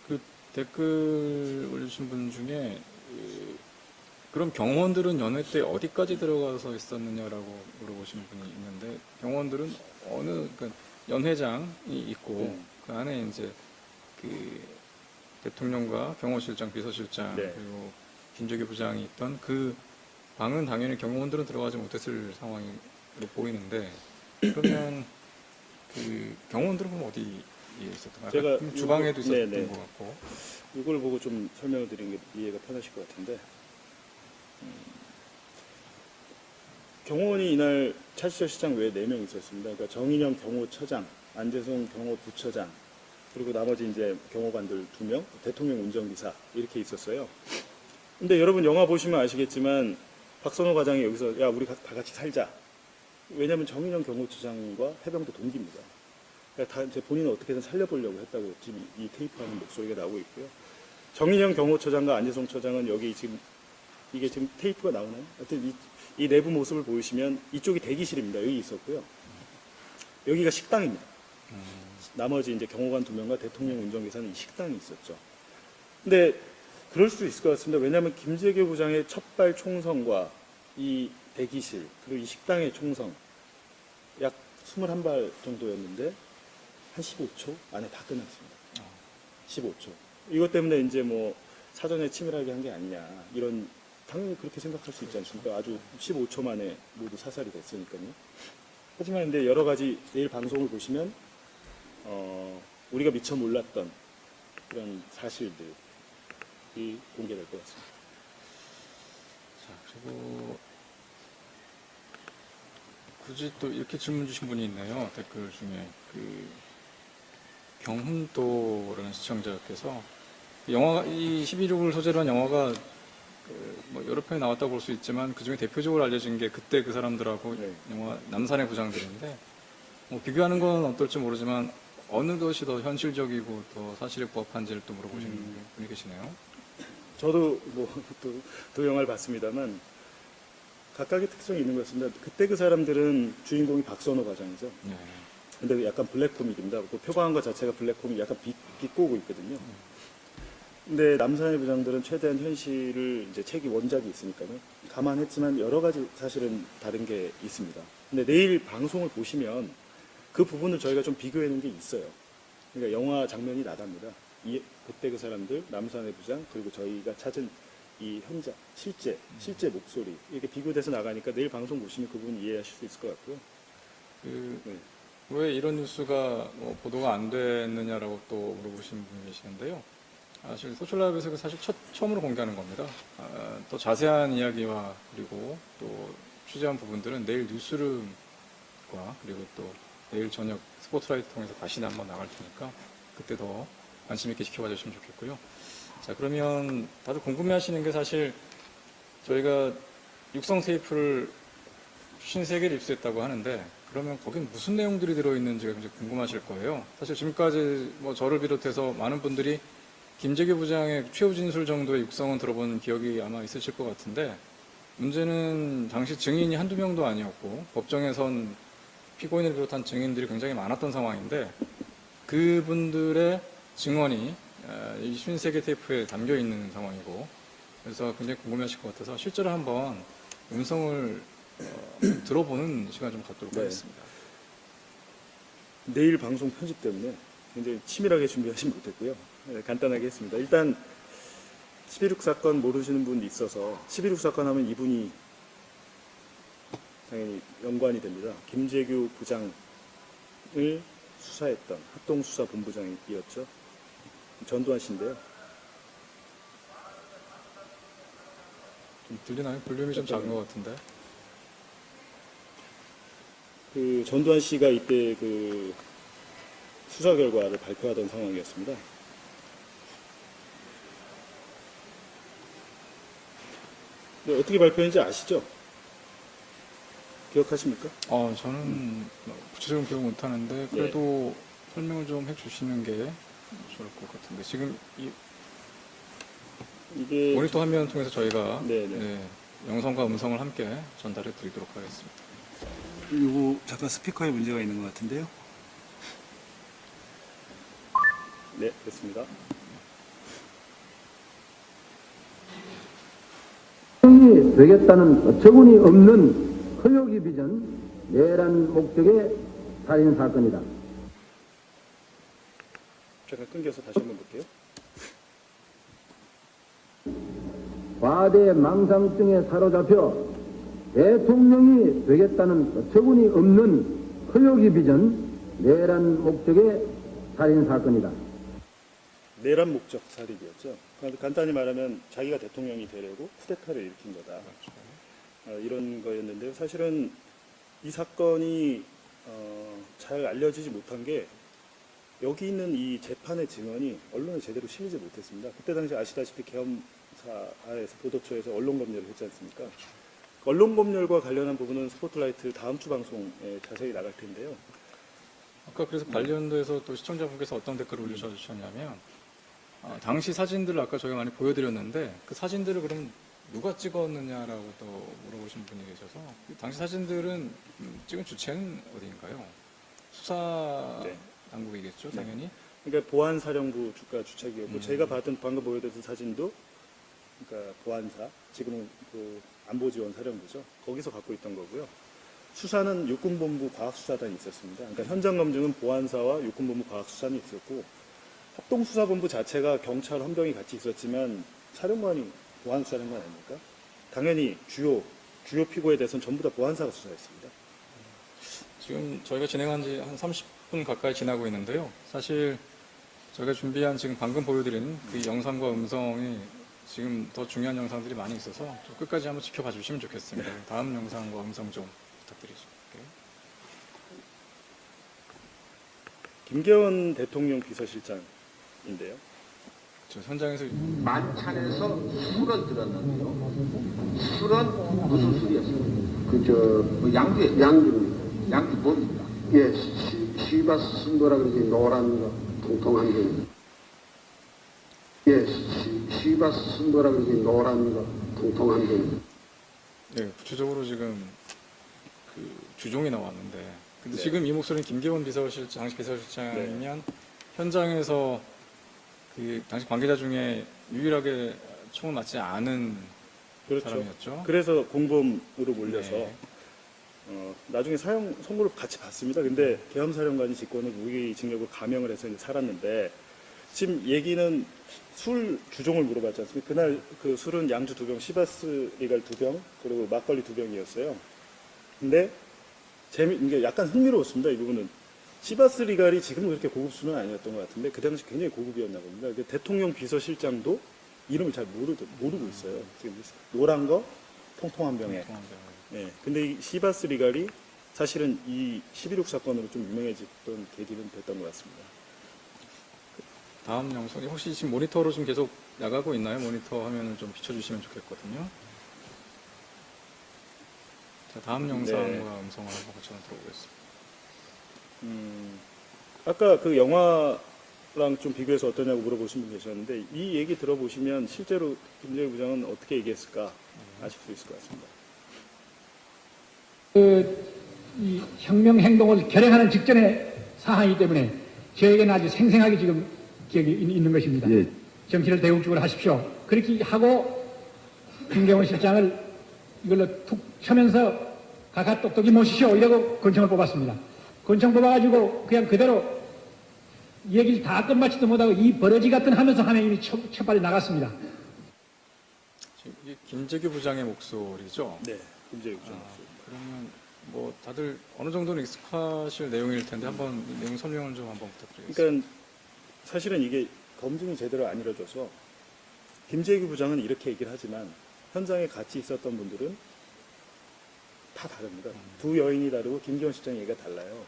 그 댓글 올려주신 분 중에 그럼 경호원들은 연회 때 어디까지 들어가서 있었느냐라고 물어보시는 분이 있는데 경호원들은 그러니까 연회장이 있고 그 안에 이제 그 대통령과 경호실장, 비서실장 네. 그리고 김재규 부장이 있던 그 방은 당연히 경호원들은 들어가지 못했을 상황으로 보이는데 그러면 그 경호원들은 그럼 어디에 있었던가요? 제가 그럼 주방에도 요거- 있었던 네네. 것 같고. 이걸 보고 좀 설명을 드리는 게 이해가 편하실 것 같은데 경호원이 이날 차시절 시장 외에 4명 있었습니다. 그러니까 정인영 경호처장, 안재송 경호부처장, 그리고 나머지 이제 경호관들 2명, 대통령 운전기사 이렇게 있었어요. 근데 여러분 영화 보시면 아시겠지만 박선호 과장이 여기서 야 우리 다 같이 살자. 왜냐하면 정인영 경호처장과 해병대 동기입니다. 그러니까 다 이제 본인은 어떻게든 살려보려고 했다고 지금 이 테이프하는 목소리가 나오고 있고요. 정인영 경호처장과 안재송 처장은 여기 지금 이게 지금 테이프가 나오나요? 하여튼 이 내부 모습을 보시면 이쪽이 대기실입니다. 여기 있었고요. 여기가 식당입니다. 나머지 이제 경호관 2명과 대통령 운전기사는 이 식당이 있었죠. 근데 그럴 수도 있을 것 같습니다. 왜냐하면 김재규 부장의 첫발 총성과 이 대기실 그리고 이 식당의 총성 약 21발 정도였는데 한 15초 안에 다 끝났습니다. 15초. 이것 때문에 이제 뭐 사전에 치밀하게 한 게 아니냐 이런 당연히 그렇게 생각할 수 있지 않습니까? 아주 15초 만에 모두 사살이 됐으니까요. 하지만 근데 여러 가지 내일 방송을 보시면 우리가 미처 몰랐던 그런 사실들이 공개될 것 같습니다. 자, 그리고 굳이 또 이렇게 질문 주신 분이 있네요. 댓글 중에 그 경훈도라는 시청자께서 영화 이 12.6을 소재로 한 영화가 뭐 여러 편이 나왔다고 볼 수 있지만 그 중에 대표적으로 알려진 게 그때 그 사람들하고 네. 영화 남산의 부장들인데 뭐 비교하는 건 어떨지 모르지만 어느 것이 더 현실적이고 더 사실에 부합한지를 또 물어보시는 분이 계시네요. 저도 두 영화를 봤습니다만 각각의 특성이 있는 것 같습니다. 그때 그 사람들은 주인공이 박선호 과장이죠. 네. 근데 약간 블랙 코미디입니다. 그 표방한 것 자체가 블랙 코미디 약간 비꼬고 있거든요. 근데 남산의 부장들은 최대한 현실을 이제 책이 원작이 있으니까요. 감안했지만 여러 가지 사실은 다른 게 있습니다. 근데 내일 방송을 보시면 그 부분을 저희가 좀 비교해 놓은 게 있어요. 그러니까 영화 장면이 나갑니다. 그때 그 사람들, 남산의 부장, 그리고 저희가 찾은 이 현장, 실제 목소리 이렇게 비교돼서 나가니까 내일 방송 보시면 그 부분 이해하실 수 있을 것 같고요. 그 네. 왜 이런 뉴스가 뭐 보도가 안 됐느냐라고 또 물어보시는 분이 계시는데요. 사실 소셜라이브에서 사실 처음으로 공개하는 겁니다. 더 자세한 이야기와 그리고 또 취재한 부분들은 내일 뉴스룸과 그리고 또 내일 저녁 스포트라이트 통해서 다시 한번 나갈 테니까 그때 더 관심 있게 지켜봐 주시면 좋겠고요. 자, 그러면 다들 궁금해 하시는 게 사실 저희가 육성 테이프를 53개를 입수했다고 하는데 그러면 거긴 무슨 내용들이 들어있는지가 굉장히 궁금하실 거예요. 사실 지금까지 뭐 저를 비롯해서 많은 분들이 김재규 부장의 최후 진술 정도의 육성은 들어본 기억이 아마 있으실 것 같은데 문제는 당시 증인이 한두 명도 아니었고 법정에선 피고인을 비롯한 증인들이 굉장히 많았던 상황인데 그분들의 증언이 이 53개 테이프에 담겨 있는 상황이고 그래서 굉장히 궁금해하실 것 같아서 실제로 한번 음성을 들어보는 시간 좀 갖도록 네. 하겠습니다. 내일 방송 편집 때문에 굉장히 치밀하게 준비하지 못했고요. 네, 간단하게 했습니다. 일단 11.6 사건 모르시는 분이 있어서 11.6 사건 하면 이분이 당연히 연관이 됩니다. 김재규 부장을 수사했던 합동수사본부장이었죠. 전두환 씨인데요. 좀 들리나요? 볼륨이 좀 작은 것 같은데. 그 전두환 씨가 이때 그 수사 결과를 발표하던 상황이었습니다. 근데 어떻게 발표했는지 아시죠? 기억하십니까? 저는 구체적으로 기억 못하는데 그래도 설명을 좀 해주시는 게 좋을 것 같은데 지금 이게 모니터 화면 통해서 저희가 네네. 영상과 음성을 함께 전달해 드리도록 하겠습니다. 이거 잠깐 스피커에 문제가 있는 것 같은데요. 네, 됐습니다. 이 되겠다는 어처구니 없는 허욕이 빚은 내란 목적의 살인 사건이다. 잠깐 끊겨서 다시 한번 볼게요. 과대 망상증에 사로잡혀 대통령이 되겠다는 어처구니 없는 허욕이 빚은 내란 목적의 살인 사건이다. 내란 목적 살인이었죠. 간단히 말하면 자기가 대통령이 되려고 쿠데타를 일으킨 거다. 이런 거였는데요. 사실은 이 사건이 잘 알려지지 못한 게 여기 있는 이 재판의 증언이 언론에 제대로 실리지 못했습니다. 그때 당시 아시다시피 계엄사에서 보도처에서 언론검열을 했지 않습니까? 언론검열과 관련한 부분은 스포트라이트 다음 주 방송에 자세히 나갈 텐데요. 아까 그래서 관련돼서 또 시청자분께서 어떤 댓글을 올려주셨냐면 당시 사진들을 아까 저희가 많이 보여드렸는데 그 사진들을 그럼 누가 찍었느냐라고 또 물어보신 분이 계셔서 그 당시 사진들은 찍은 주체는 어디인가요? 수사 네. 당국이겠죠, 당연히. 그러니까 보안사령부 주책이었고 제가 받은 방금 보여드린 사진도 그러니까 보안사 지금은 그 안보지원사령부죠. 거기서 갖고 있던 거고요. 수사는 육군본부 과학수사단이 있었습니다. 그러니까 현장 검증은 보안사와 육군본부 과학수사단이 있었고 합동수사본부 자체가 경찰, 헌병이 같이 있었지만 사령관이 보안수사령관 아닙니까? 당연히 주요 피고에 대해서는 전부 다 보안사가 수사했습니다. 지금 저희가 진행한 지 한 30분 가까이 지나고 있는데요. 사실 저희가 준비한 지금 방금 보여드린 그 영상과 음성이 지금 더 중요한 영상들이 많이 있어서 좀 끝까지 한번 지켜봐 주시면 좋겠습니다. 다음 영상과 음성 좀 부탁드릴게요. 김계원 대통령 비서실장인데요. 저 현장에서 만찬에서 술을 들었는데요. 술은 무슨 술이었어요? 양주 뭡니까? 예, 시바스 순도라 그러지, 노란 거, 통통한 게. 예, 시바스 순도라 그러지, 노란 거, 통통한 게. 네, 구체적으로 지금 그 주종이 나왔는데 근데 네. 지금 이 목소리는 김계원 당시 비서실장이면 현장에서 그 당시 관계자 중에 유일하게 총을 맞지 않은 그렇죠. 사람이었죠. 그래서 공범으로 몰려서 네. 나중에 사형 선고를 같이 받습니다. 근데 계엄사령관이 직권을 무기징역으로 감형을 해서 이제 살았는데 지금 얘기는 술 주종을 물어봤지 않습니까? 그날 그 술은 양주 2병, 시바스 리갈 2병, 그리고 막걸리 2병이었어요. 근데 이게 약간 흥미로웠습니다. 이 부분은 시바스 리갈이 지금 그렇게 고급 술은 아니었던 것 같은데 그 당시 굉장히 고급이었나 봅니다. 대통령 비서실장도 이름을 잘 모르고 있어요. 지금 노란 거, 통통한 병에. 네. 근데 이 시바스 리갈이 사실은 이 11.6 사건으로 좀 유명해졌던 계기는 됐던 것 같습니다. 다음 영상이 혹시 지금 모니터로 좀 계속 나가고 있나요? 모니터 화면을 좀 비춰주시면 좋겠거든요. 자, 다음 영상과 음성을 한번 같이 들어보겠습니다. 아까 그 영화랑 좀 비교해서 어떠냐고 물어보신 분 계셨는데 이 얘기 들어보시면 실제로 김재규 부장은 어떻게 얘기했을까 아실 수 있을 것 같습니다. 이 혁명 행동을 결행하는 직전의 사항이기 때문에 저에게는 아주 생생하게 지금 기억이 있는 것입니다. 예. 정치를 대국적으로 하십시오. 그렇게 하고 김경원 실장을 이걸로 툭 쳐면서 각하 똑똑히 모시시오 이라고 권총을 뽑았습니다. 권총 뽑아가지고 그냥 그대로 얘기를 다 끝마치도 못하고 이 버러지 같은 하면서 하면 이미 첫발이 나갔습니다. 지금 이게 김재규 부장의 목소리죠? 네, 김재규 부장. 그러면 뭐 다들 어느 정도는 익숙하실 내용일 텐데 한번 내용 설명을 좀 한번 부탁드리겠습니다. 그러니까 사실은 이게 검증이 제대로 안 이루어져서 김재규 부장은 이렇게 얘기를 하지만 현장에 같이 있었던 분들은 다 다릅니다. 두 여인이 다르고 김기현 실장 얘기가 달라요.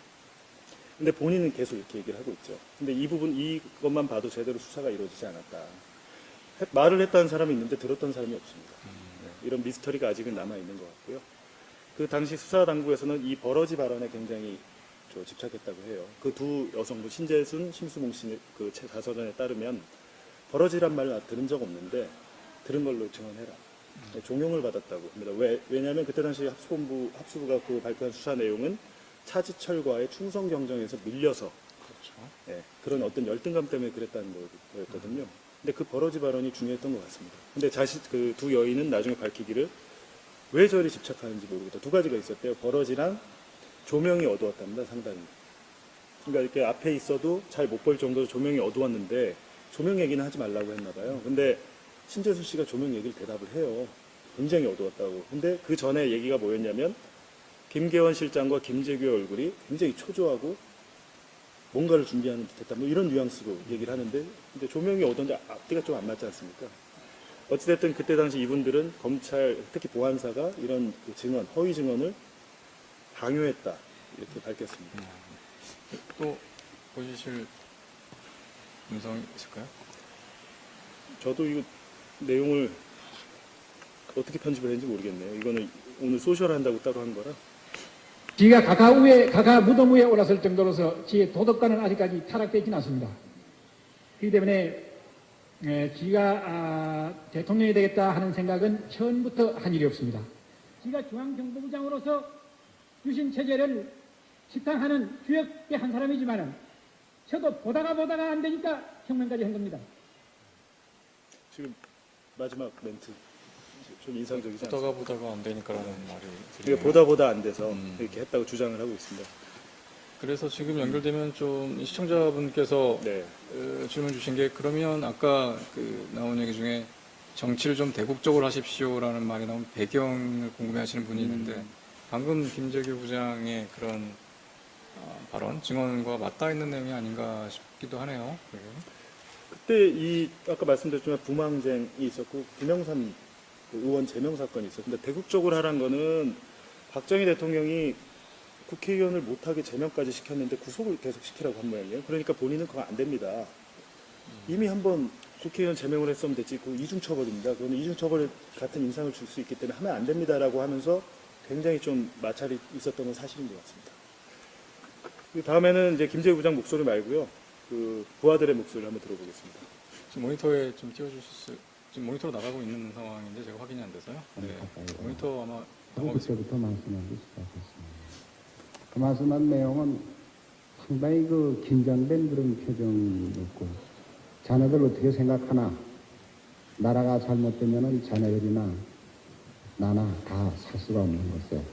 근데 본인은 계속 이렇게 얘기를 하고 있죠. 근데 이것만 봐도 제대로 수사가 이루어지지 않았다. 말을 했다는 사람이 있는데 들었던 사람이 없습니다. 네, 이런 미스터리가 아직은 남아있는 것 같고요. 그 당시 수사당국에서는 이 버러지 발언에 굉장히 집착했다고 해요. 그 두 여성분, 신재순, 심수봉 씨 그 자서전에 따르면 버러지란 말을 들은 적 없는데 들은 걸로 증언해라. 종용을 받았다고 합니다. 왜냐하면 그때 당시 합수부가 그 발표한 수사 내용은 차지철과의 충성 경쟁에서 밀려서 그렇죠. 그런 어떤 열등감 때문에 그랬다는 거였거든요. 근데 그 버러지 발언이 중요했던 것 같습니다. 근데 그 두 여인은 나중에 밝히기를 왜 저리 집착하는지 모르겠다. 두 가지가 있었대요. 버러지랑 조명이 어두웠답니다. 상당히. 그러니까 이렇게 앞에 있어도 잘 못 볼 정도로 조명이 어두웠는데 조명 얘기는 하지 말라고 했나 봐요. 근데 신재수 씨가 조명 얘기를 대답을 해요. 굉장히 어두웠다고. 근데 그 전에 얘기가 뭐였냐면 김계원 실장과 김재규의 얼굴이 굉장히 초조하고 뭔가를 준비하는 듯했다. 뭐 이런 뉘앙스로 얘기를 하는데, 근데 조명이 오던데 앞뒤가 좀 안 맞지 않습니까? 어찌됐든 그때 당시 이분들은 검찰, 특히 보안사가 이런 그 증언, 허위 증언을 강요했다. 이렇게 밝혔습니다. 또 보시실 음성 있을까요? 저도 이거 내용을 어떻게 편집을 했는지 모르겠네요. 이거는 오늘 소셜 한다고 따로 한 거라. 지가 가가 무덤 위에 올랐을 정도로서 지의 도덕관은 아직까지 타락되지는 않습니다. 그렇기 때문에 지가 대통령이 되겠다 하는 생각은 처음부터 한 일이 없습니다. 지가 중앙정보부장으로서 유신 체제를 지탕하는 주역의 한 사람이지만은 저도 보다가 안 되니까 혁명까지 한 겁니다. 지금 마지막 멘트 좀 인상적이지 않습니까? 보다가 안 되니까라는 말이 그러니까 보다 안 돼서 이렇게 했다고 주장을 하고 있습니다. 그래서 지금 연결되면 좀 시청자분께서 네. 질문 주신 게, 그러면 아까 그 나온 얘기 중에 정치를 좀 대국적으로 하십시오라는 말이 나온 배경을 궁금해하시는 분이 있는데, 방금 김재규 부장의 그런 발언, 증언과 맞닿아 있는 내용이 아닌가 싶기도 하네요. 그때 이 아까 말씀드렸지만 부망쟁이 있었고 김영삼 그 의원 제명 사건이 있었는데, 대국적으로 하라는 거는 박정희 대통령이 국회의원을 못하게 제명까지 시켰는데 구속을 계속 시키라고 한 모양이에요. 그러니까 본인은 그거 안 됩니다. 이미 한번 국회의원 제명을 했으면 됐지, 그 이중처벌입니다. 그러면 이중처벌 같은 인상을 줄 수 있기 때문에 하면 안 됩니다라고 하면서 굉장히 좀 마찰이 있었던 건 사실인 것 같습니다. 그 다음에는 이제 김재규 부장 목소리 말고요, 그 부하들의 목소리를 한번 들어보겠습니다. 지금 모니터에 좀 띄워주실 수, 지금 모니터로 나가고 있는 상황인데 제가 확인이 안 돼서요. 네. 모니터 아마 나가겠습니다. 그때부터 말씀하기 시작했습니다. 그 말씀한 내용은 상당히 그 긴장된 그런 표정이었고, 자네들 어떻게 생각하나? 나라가 잘못되면은 자네들이나 나나 다 살 수가 없는 것이요.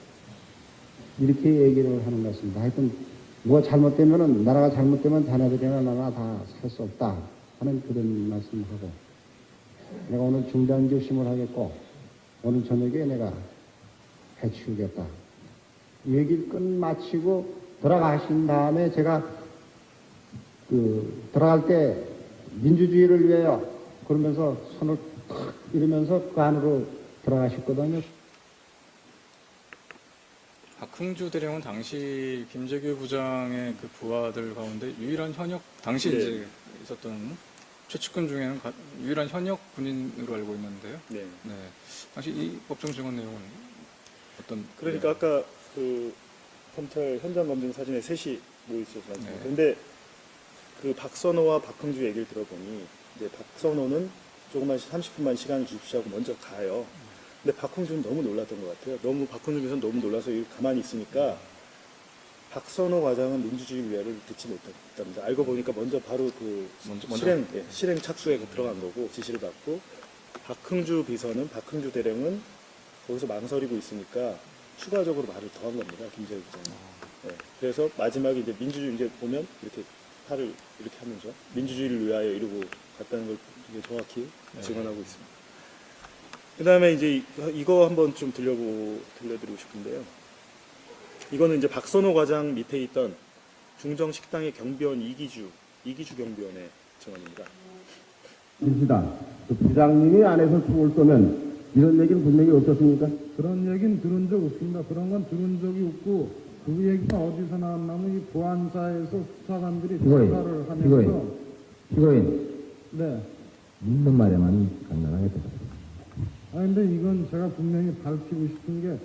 이렇게 얘기를 하는 것입니다. 하여튼 뭐가 잘못되면은, 나라가 잘못되면 자네들이나 나나 다 살 수 없다 하는 그런 말씀하고, 내가 오늘 중단 결심을 하겠고 오늘 저녁에 내가 해치우겠다. 얘기를 끝마치고 돌아가신 다음에 제가 들어갈 때 민주주의를 위하여 그러면서 손을 탁 이러면서 그 안으로 들어가셨거든요. 박흥주 대령은 당시 김재규 부장의 그 부하들 가운데 유일한 현역, 당시 네. 이제 있었던 최측근 중에는 유일한 현역 군인으로 알고 있는데요. 네. 네. 당시 이 법정 증언 내용은 어떤? 그러니까 아까 그 검찰 현장 검증 사진에 셋이 모여 있었지 않습니까? 네. 근데 그 박선호와 박흥주 얘기를 들어보니, 이제 박선호는 조금만 30분만 시간을 주십시오 하고 먼저 가요. 근데 박흥주는 너무 놀랐던 것 같아요. 박흥주에서는 너무 놀라서 가만히 있으니까 박선호 과장은 민주주의 위하를 듣지 못했답니다. 알고 보니까 먼저 바로 그 실행 착수에 들어간 거고, 지시를 받고, 박흥주 비서는, 박흥주 대령은 거기서 망설이고 있으니까 추가적으로 말을 더 한 겁니다. 김재규 부장님. 네. 그래서 마지막에 이제 민주주의, 이제 보면 이렇게 팔을 이렇게 하면서 민주주의를 위하여 이러고 갔다는 걸 이제 정확히 증언하고 있습니다. 그 다음에 이제 이거 한번 좀 들려드리고 싶은데요. 이거는 이제 박선호 과장 밑에 있던 중정식당의 경비원 이기주 경비원의 증언입니다. 입시다. 그 부장님이 안에서 총을 쏘면 이런 얘기는 분명히 없었습니까? 그런 얘기는 들은 적 없습니다. 그런 건 들은 적이 없고, 그 얘기가 어디서 나왔냐면 이 보안사에서 수사관들이 수사를 하면서 피고인 네. 묻는 말에만 간단하게 대답합니다. 아니 근데 이건 제가 분명히 밝히고 싶은 게,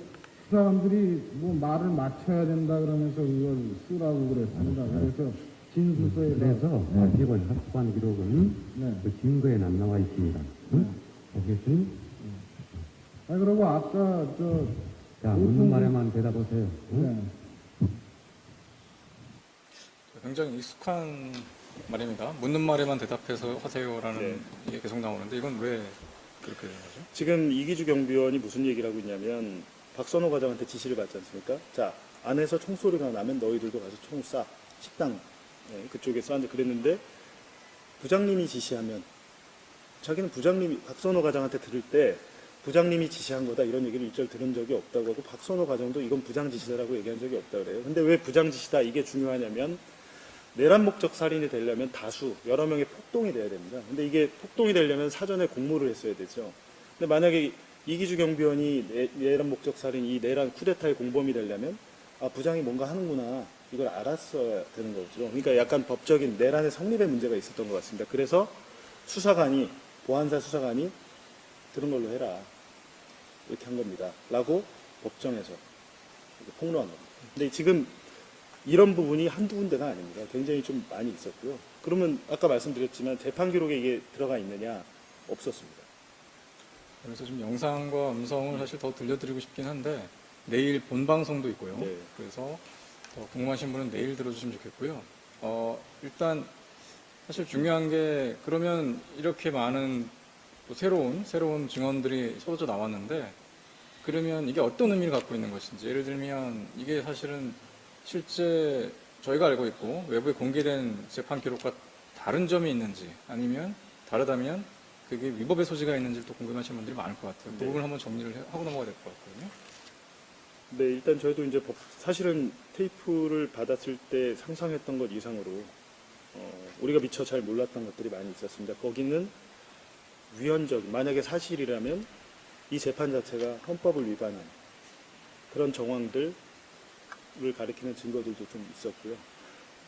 수사관들이 뭐 말을 맞춰야 된다 그러면서 이걸 쓰라고 그랬습니다. 그래서 진술서에 그래서 피고인 합수관 기록은 네. 그 증거에 안 나와 있습니다. 응? 보겠습니? 아니 그리고 아까 자, 묻는 말에만 대답하세요. 응? 네. 굉장히 익숙한 말입니다. 묻는 말에만 대답해서 하세요라는 네. 게 계속 나오는데, 이건 왜 그렇게 된 거죠? 지금 이기주 경비원이 무슨 얘기를 하고 있냐면, 박선호 과장한테 지시를 받지 않습니까? 자, 안에서 총소리가 나면 너희들도 가서 총 쏴. 식당 그쪽에 쏴는데, 그랬는데 부장님이 지시하면, 자기는 박선호 과장한테 들을 때 부장님이 지시한 거다 이런 얘기를 일절 들은 적이 없다고 하고, 박선호 과장도 이건 부장 지시다라고 얘기한 적이 없다 그래요. 근데 왜 부장 지시다 이게 중요하냐면, 내란 목적 살인이 되려면 다수 여러 명의 폭동이 돼야 됩니다. 근데 이게 폭동이 되려면 사전에 공모를 했어야 되죠. 근데 만약에 이기주 경비원이 내란 목적 살인, 이 내란 쿠데타의 공범이 되려면 아, 부장이 뭔가 하는구나, 이걸 알았어야 되는 거죠. 그러니까 약간 법적인 내란의 성립에 문제가 있었던 것 같습니다. 그래서 수사관이, 보안사 수사관이 들은 걸로 해라, 이렇게 한 겁니다 라고 법정에서 폭로한 겁니다. 근데 지금 이런 부분이 한두 군데가 아닙니다. 굉장히 좀 많이 있었고요. 그러면 아까 말씀드렸지만 재판 기록에 이게 들어가 있느냐? 없었습니다. 그래서 좀 영상과 음성을 사실 더 들려드리고 싶긴 한데 내일 본 방송도 있고요. 네. 그래서 더 궁금하신 분은 내일 들어주시면 좋겠고요. 일단 사실 중요한 게 그러면 이렇게 많은 또 새로운 증언들이 쏟아져 나왔는데 그러면 이게 어떤 의미를 갖고 있는 것인지, 예를 들면 이게 사실은 실제 저희가 알고 있고 외부에 공개된 재판 기록과 다른 점이 있는지, 아니면 다르다면 그게 위법의 소지가 있는지 또 궁금하신 분들이 많을 것 같아요. 그 네. 부분을 한번 정리를 하고 넘어가야 될 것 같거든요. 네, 일단 저희도 이제 사실은 테이프를 받았을 때 상상했던 것 이상으로 우리가 미처 잘 몰랐던 것들이 많이 있었습니다. 거기는 위헌적, 만약에 사실이라면 이 재판 자체가 헌법을 위반한 그런 정황들을 가리키는 증거들도 좀 있었고요.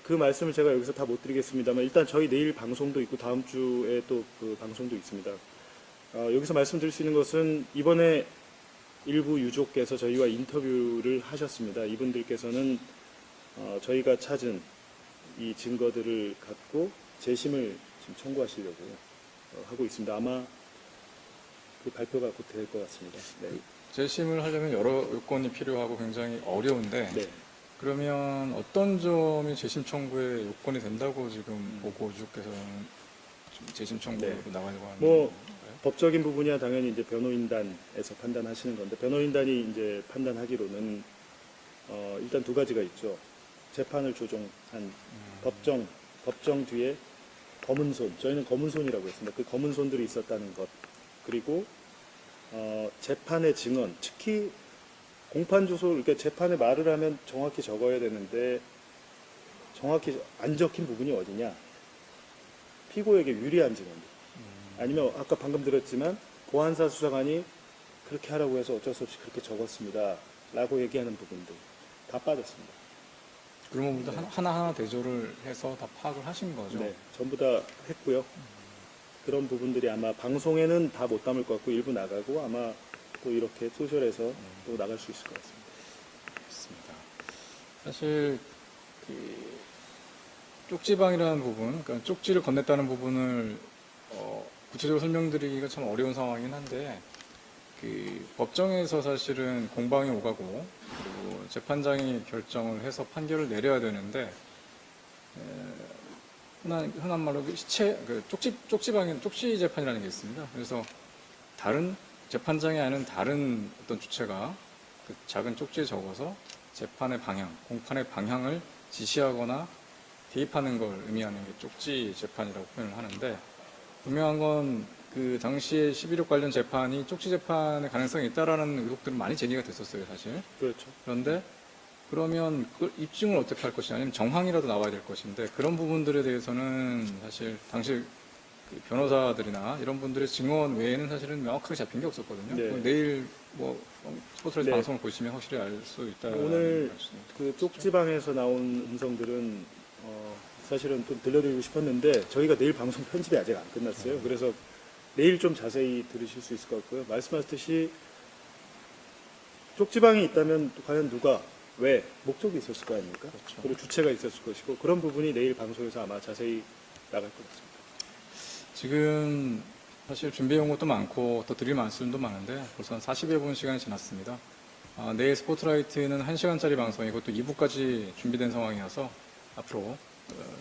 그 말씀을 제가 여기서 다 못 드리겠습니다만 일단 저희 내일 방송도 있고 다음 주에 또 그 방송도 있습니다. 여기서 말씀드릴 수 있는 것은 이번에 일부 유족께서 저희와 인터뷰를 하셨습니다. 이분들께서는 저희가 찾은 이 증거들을 갖고 재심을 지금 청구하시려고 하고 있습니다. 아마 그 발표가 곧 될 것 같습니다. 네. 재심을 하려면 여러 요건이 필요하고 굉장히 어려운데 네. 그러면 어떤 점이 재심 청구의 요건이 된다고 지금 보고 유족께서는 좀 재심 청구로 네. 나가려고 하는 뭐 건가요? 법적인 부분이야 당연히 이제 변호인단에서 판단하시는 건데, 변호인단이 이제 판단하기로는 일단 두 가지가 있죠. 재판을 조종한 법정 뒤에 검은 손, 저희는 검은 손이라고 했습니다. 그 검은 손들이 있었다는 것, 그리고 재판의 증언, 특히 공판 주소, 그러니까 재판에 말을 하면 정확히 적어야 되는데 정확히 안 적힌 부분이 어디냐? 피고에게 유리한 증언들. 아니면 아까 방금 들었지만 보안사 수사관이 그렇게 하라고 해서 어쩔 수 없이 그렇게 적었습니다 라고 얘기하는 부분들 다 빠졌습니다. 그런 부분도 하나하나 대조를 해서 다 파악을 하신 거죠? 네, 전부 다 했고요. 그런 부분들이 아마 방송에는 다 못 담을 것 같고 일부 나가고 아마 또 이렇게 소셜에서 또 나갈 수 있을 것 같습니다. 있습니다. 사실 그 쪽지방이라는 부분, 그러니까 쪽지를 건넸다는 부분을 구체적으로 설명드리기가 참 어려운 상황이긴 한데 그 법정에서 사실은 공방이 오가고 그리고 재판장이 결정을 해서 판결을 내려야 되는데 흔한 말로 쪽지 재판이라는 게 있습니다. 그래서 다른 재판장이 아는 다른 어떤 주체가 그 작은 쪽지에 적어서 재판의 방향, 공판의 방향을 지시하거나 개입하는 걸 의미하는 게 쪽지 재판이라고 표현을 하는데, 분명한 건 그 당시에 11.6 관련 재판이 쪽지 재판의 가능성이 있다라는 의혹들은 많이 제기가 됐었어요, 사실. 그렇죠. 그런데 그러면 그 입증을 어떻게 할 것이냐, 아니면 정황이라도 나와야 될 것인데 그런 부분들에 대해서는 사실 당시 그 변호사들이나 이런 분들의 증언 외에는 사실은 명확하게 잡힌 게 없었거든요. 네. 내일 뭐 스포츠라이트 네. 방송을 보시면 확실히 알 수 있다. 오늘 그 쪽지방에서 나온 음성들은 사실은 좀 들려드리고 싶었는데 저희가 내일 방송 편집이 아직 안 끝났어요. 그래서 내일 좀 자세히 들으실 수 있을 것 같고요. 말씀하셨듯이 쪽지방이 있다면 과연 누가, 왜, 목적이 있었을 거 아닙니까? 그렇죠. 그리고 주체가 있었을 것이고 그런 부분이 내일 방송에서 아마 자세히 나갈 것 같습니다. 지금 사실 준비해온 것도 많고 더 드릴 말씀도 많은데 벌써 한 40여 분 시간이 지났습니다. 내일 스포트라이트는 1시간짜리 방송이고 또 2부까지 준비된 상황이어서 앞으로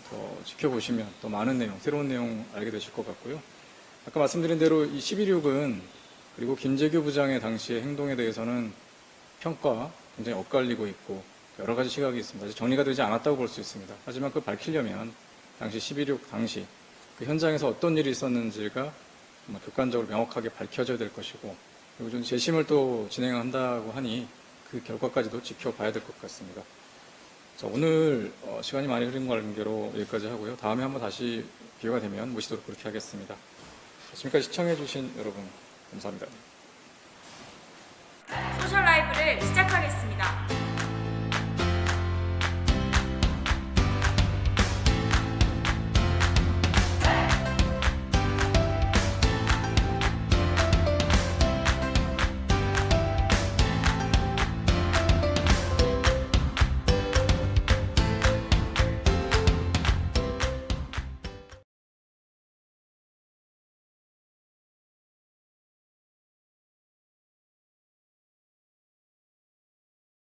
더 지켜보시면 더 많은 내용, 새로운 내용 알게 되실 것 같고요. 아까 말씀드린 대로 이 11.6은 그리고 김재규 부장의 당시의 행동에 대해서는 평가 굉장히 엇갈리고 있고 여러 가지 시각이 있습니다. 아직 정리가 되지 않았다고 볼 수 있습니다. 하지만 그걸 밝히려면 당시 11.6 당시 그 현장에서 어떤 일이 있었는지가 정말 객관적으로 명확하게 밝혀져야 될 것이고, 그리고 좀 재심을 또 진행한다고 하니 그 결과까지도 지켜봐야 될 것 같습니다. 자, 오늘 시간이 많이 흐린 관계로 여기까지 하고요. 다음에 한번 다시 기회가 되면 모시도록 그렇게 하겠습니다. 지금까지 시청해주신 여러분 감사합니다. 소셜 라이브를 시작하겠습니다.